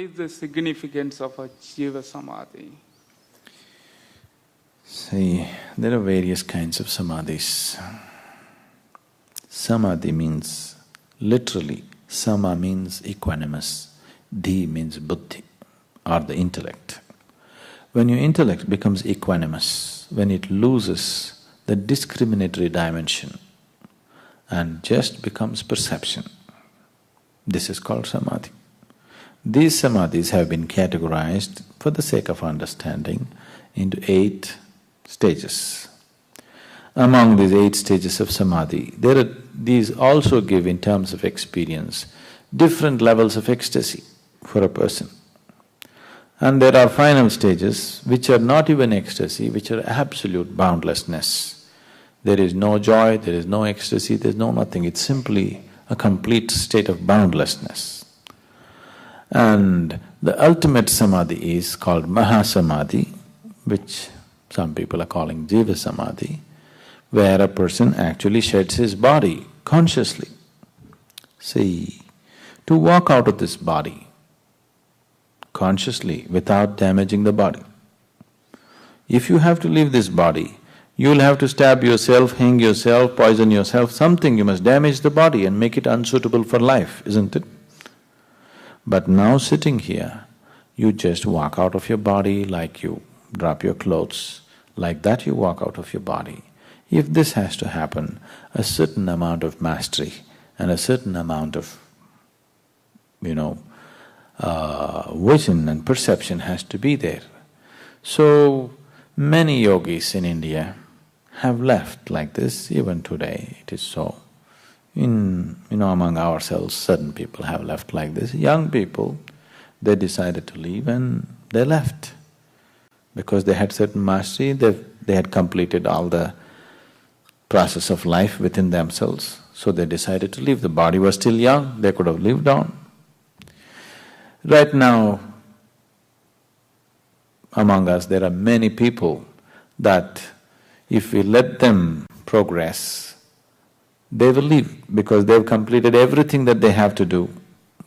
is the significance of a Jeeva Samadhi? See, there are various kinds of samadhis. Samadhi means, literally, sama means equanimous, dhi means buddhi or the intellect. When your intellect becomes equanimous, when it loses the discriminatory dimension and just becomes perception, this is called samadhi. These samadhis have been categorized, for the sake of understanding, into 8 stages. Among these 8 stages of samadhi, these also give, in terms of experience, different levels of ecstasy for a person. And there are final stages which are not even ecstasy, which are absolute boundlessness. There is no joy, there is no ecstasy, there is no nothing, it's simply a complete state of boundlessness. And the ultimate samadhi is called Mahasamadhi, which some people are calling Jeeva Samadhi, where a person actually sheds his body consciously. See, to walk out of this body consciously without damaging the body. If you have to leave this body, you'll have to stab yourself, hang yourself, poison yourself, something, you must damage the body and make it unsuitable for life, isn't it? But now sitting here, you just walk out of your body like you drop your clothes, like that you walk out of your body. If this has to happen, a certain amount of mastery and a certain amount of, vision and perception has to be there. So, many yogis in India have left like this, even today it is so. Among ourselves, certain people have left like this. Young people, they decided to leave and they left. Because they had certain mastery, they had completed all the process of life within themselves, so they decided to leave. The body was still young, they could have lived on. Right now, among us, there are many people that if we let them progress, they will leave because they've completed everything that they have to do.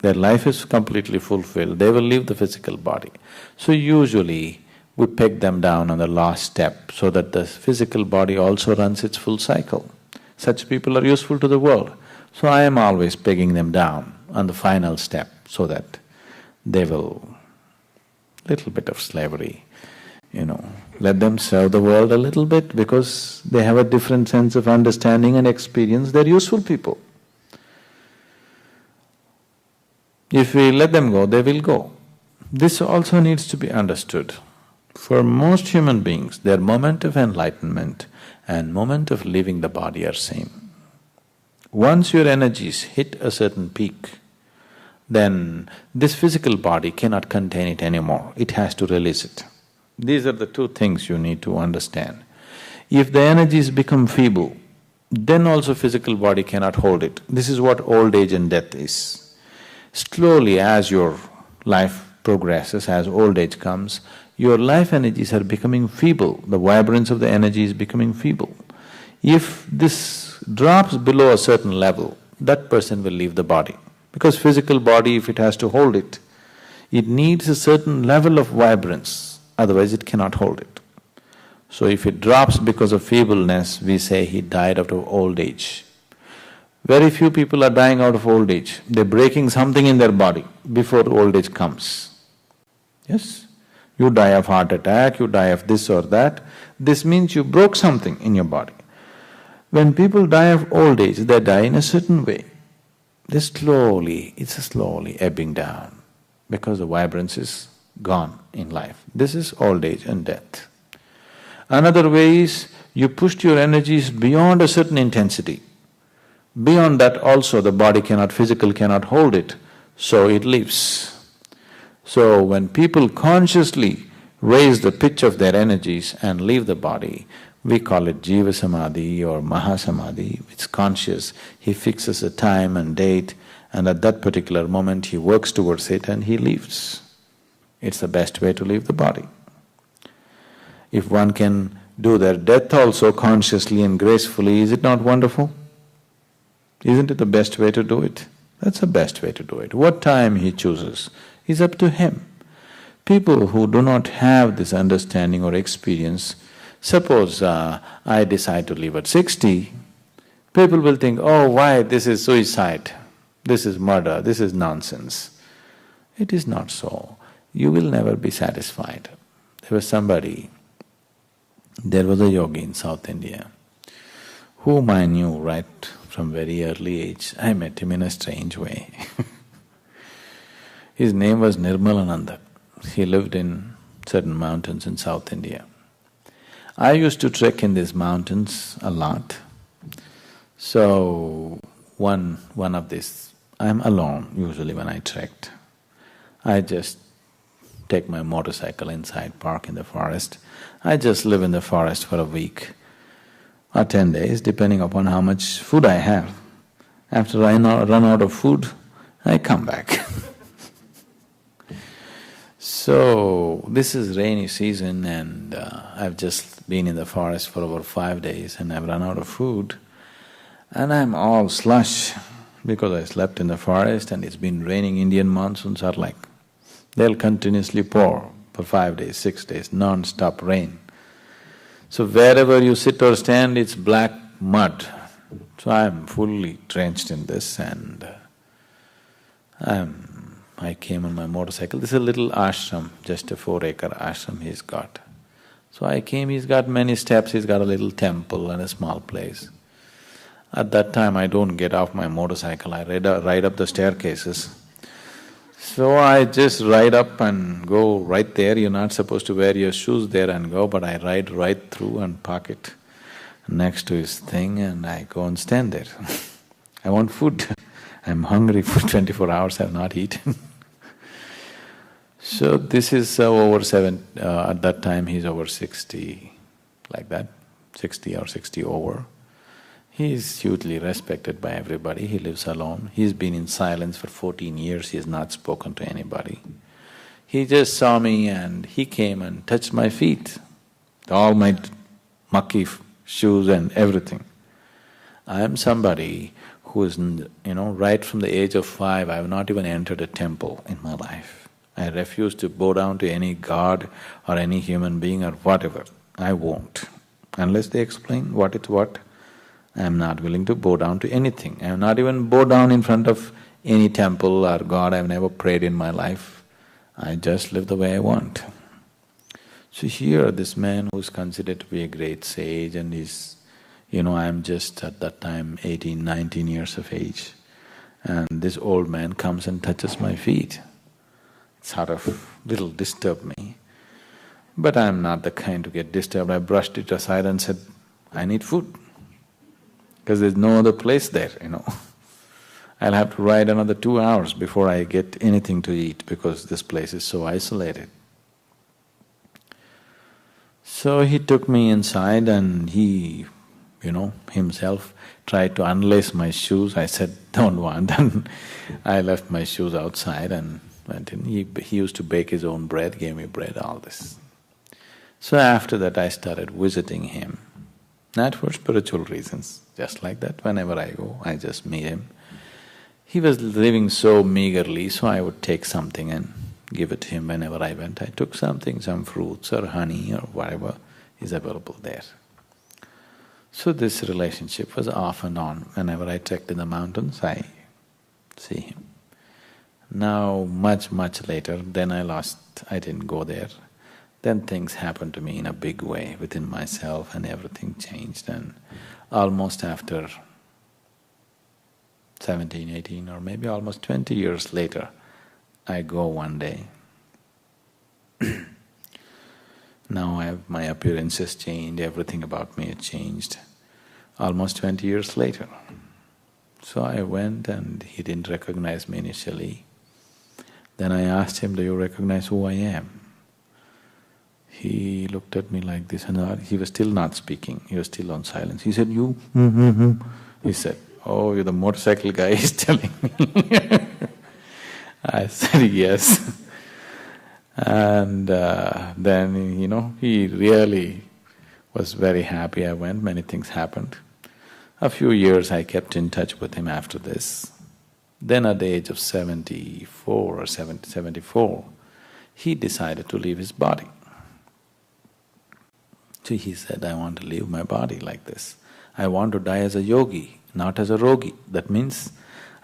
Their life is completely fulfilled, they will leave the physical body. So usually, we peg them down on the last step so that the physical body also runs its full cycle. Such people are useful to the world. So I am always pegging them down on the final step so that they will… little bit of slavery, let them serve the world a little bit because they have a different sense of understanding and experience, they're useful people. If we let them go, they will go. This also needs to be understood. For most human beings, their moment of enlightenment and moment of leaving the body are same. Once your energies hit a certain peak, then this physical body cannot contain it anymore, it has to release it. These are the 2 things you need to understand. If the energies become feeble, then also physical body cannot hold it. This is what old age and death is. Slowly as your life progresses, as old age comes, your life energies are becoming feeble, the vibrance of the energy is becoming feeble. If this drops below a certain level, that person will leave the body. Because physical body, if it has to hold it, it needs a certain level of vibrance, otherwise it cannot hold it. So if it drops because of feebleness, we say he died out of old age. Very few people are dying out of old age, they're breaking something in their body before old age comes. Yes? You die of heart attack, you die of this or that, this means you broke something in your body. When people die of old age, they die in a certain way. It's slowly ebbing down because the vibrance is gone in life. This is old age and death. Another way is you pushed your energies beyond a certain intensity. Beyond that also the body physical cannot hold it, so it leaves. So when people consciously raise the pitch of their energies and leave the body, we call it Jeeva Samadhi or Mahasamadhi, it's conscious. He fixes a time and date and at that particular moment he works towards it and he leaves. It's the best way to leave the body. If one can do their death also consciously and gracefully, is it not wonderful? Isn't it the best way to do it? That's the best way to do it. What time he chooses is up to him. People who do not have this understanding or experience, suppose I decide to live at 60, people will think, oh, why, this is suicide, this is murder, this is nonsense. It is not so. You will never be satisfied. There was a yogi in South India whom I knew right from very early age. I met him in a strange way. His name was Nirmalananda. He lived in certain mountains in South India. I used to trek in these mountains a lot. So, one of these, I'm alone usually when I trekked. I just take my motorcycle inside, park in the forest. I just live in the forest for a week or 10 days, depending upon how much food I have. After I run out of food, I come back. So, this is rainy season and I've just been in the forest for over 5 days and I've run out of food and I'm all slush because I slept in the forest and it's been raining. Indian monsoons are like, they'll continuously pour for 5 days, 6 days, non-stop rain. So wherever you sit or stand, it's black mud. So I'm fully drenched in this and I came on my motorcycle. This is a little ashram, just a 4-acre ashram he's got. So I came, he's got many steps, he's got a little temple and a small place. At that time I don't get off my motorcycle, I ride up the staircases. So I just ride up and go right there. You're not supposed to wear your shoes there and go, but I ride right through and park it next to his thing and I go and stand there. I want food. I'm hungry for 24 hours, I've not eaten. So this is at that time he's over 60, like that, 60 or 60 over. He is hugely respected by everybody, he lives alone. He's been in silence for 14 years, he has not spoken to anybody. He just saw me and he came and touched my feet, all my mucky shoes and everything. I am somebody who is, right from the age of 5, I have not even entered a temple in my life. I refuse to bow down to any god or any human being or whatever. I won't. Unless they explain what is what, I am not willing to bow down to anything. I have not even bowed down in front of any temple or god, I have never prayed in my life. I just live the way I want. So here this man who is considered to be a great sage and is, I am just at that time 18, 19 years of age, and this old man comes and touches my feet. It sort of little disturbed me, but I am not the kind to get disturbed. I brushed it aside and said, I need food, because there's no other place there, I'll have to ride another 2 hours before I get anything to eat because this place is so isolated. So he took me inside and he, himself tried to unlace my shoes. I said, don't want, and I left my shoes outside and went in. He used to bake his own bread, gave me bread, all this. So after that I started visiting him, not for spiritual reasons, just like that. Whenever I go, I just meet him. He was living so meagerly, so I would take something and give it to him whenever I went. I took something, some fruits or honey or whatever is available there. So this relationship was off and on. Whenever I trekked in the mountains, I see him. Now much later, then I didn't go there. Then things happened to me in a big way within myself and everything changed, and almost after 17, 18 or maybe almost 20 years later, I go one day. Now my appearance has changed, everything about me has changed, almost 20 years later. So I went and he didn't recognize me initially. Then I asked him, do you recognize who I am? He looked at me like this and he was still not speaking, he was still on silence. He said, you? He said, oh, you're the motorcycle guy he's telling me. I said, yes. And then, he really was very happy I went, many things happened. A few years I kept in touch with him after this. Then at the age of 74 or 74, he decided to leave his body. So he said, I want to leave my body like this. I want to die as a yogi, not as a rogi. That means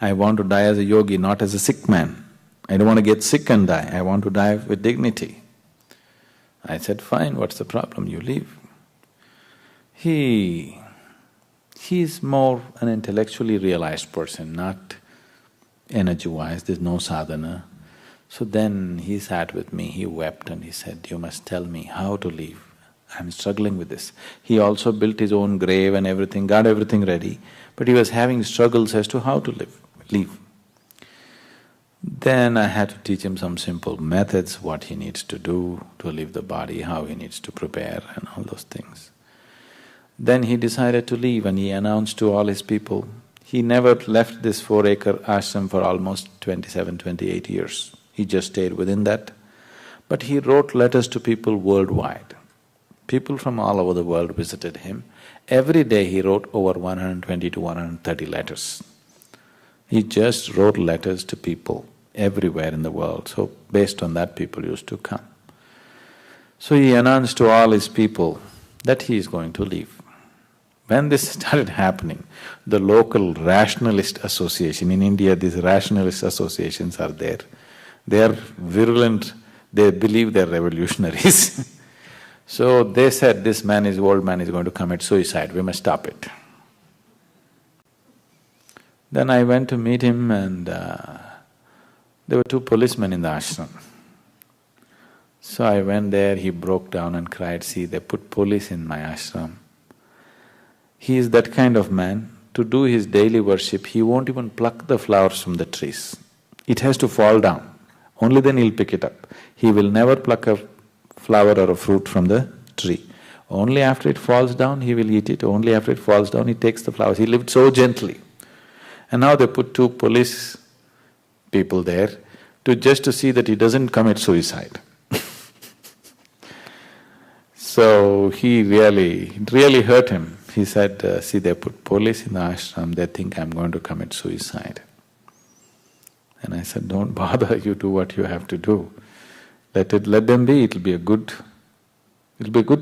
I want to die as a yogi, not as a sick man. I don't want to get sick and die, I want to die with dignity. I said, fine, what's the problem, you leave. He's more an intellectually realized person, not energy-wise, there's no sadhana. So then he sat with me, he wept and he said, you must tell me how to leave. I'm struggling with this. He also built his own grave and everything, got everything ready, but he was having struggles as to how to leave. Then I had to teach him some simple methods, what he needs to do to leave the body, how he needs to prepare and all those things. Then he decided to leave and he announced to all his people. He never left this 4-acre ashram for almost 27, 28 years. He just stayed within that. But he wrote letters to people worldwide. People from all over the world visited him. Every day he wrote over 120 to 130 letters. He just wrote letters to people everywhere in the world, so based on that people used to come. So he announced to all his people that he is going to leave. When this started happening, the local rationalist association, in India these rationalist associations are there. They are virulent, they believe they're revolutionaries. So they said, this man is old man is going to commit suicide, we must stop it. Then I went to meet him and there were 2 policemen in the ashram. So I went there, he broke down and cried, see, they put police in my ashram. He is that kind of man, to do his daily worship, he won't even pluck the flowers from the trees. It has to fall down, only then he'll pick it up. He will never pluck a flower or a fruit from the tree. Only after it falls down, he will eat it, only after it falls down, he takes the flowers. He lived so gently. And now they put 2 police people there just to see that he doesn't commit suicide. So it really hurt him. He said, see, they put police in the ashram, they think I'm going to commit suicide. And I said, don't bother, you do what you have to do. Let them be, it'll be a good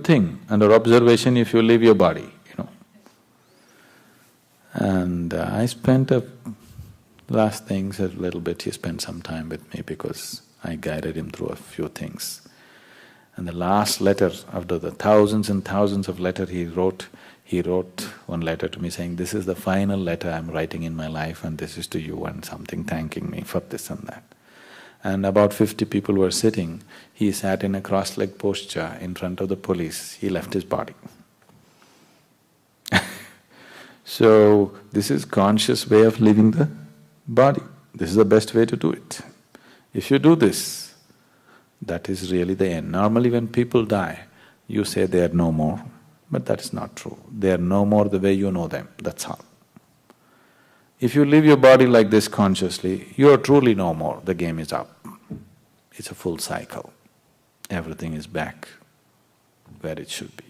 thing, under observation if you leave your body, you know. And I spent last things a little bit, he spent some time with me because I guided him through a few things. And the last letter, after the thousands and thousands of letters he wrote one letter to me saying, this is the final letter I'm writing in my life and this is to you, and something thanking me for this and that. And about 50 people were sitting, he sat in a cross-legged posture in front of the police, he left his body. So, this is conscious way of leaving the body. This is the best way to do it. If you do this, that is really the end. Normally when people die, you say they are no more, but that is not true. They are no more the way you know them, that's all. If you live your body like this consciously, you are truly no more, the game is up. It's a full cycle. Everything is back where it should be.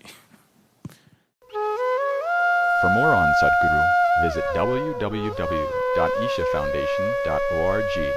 For more on Sadhguru, visit www.ishafoundation.org.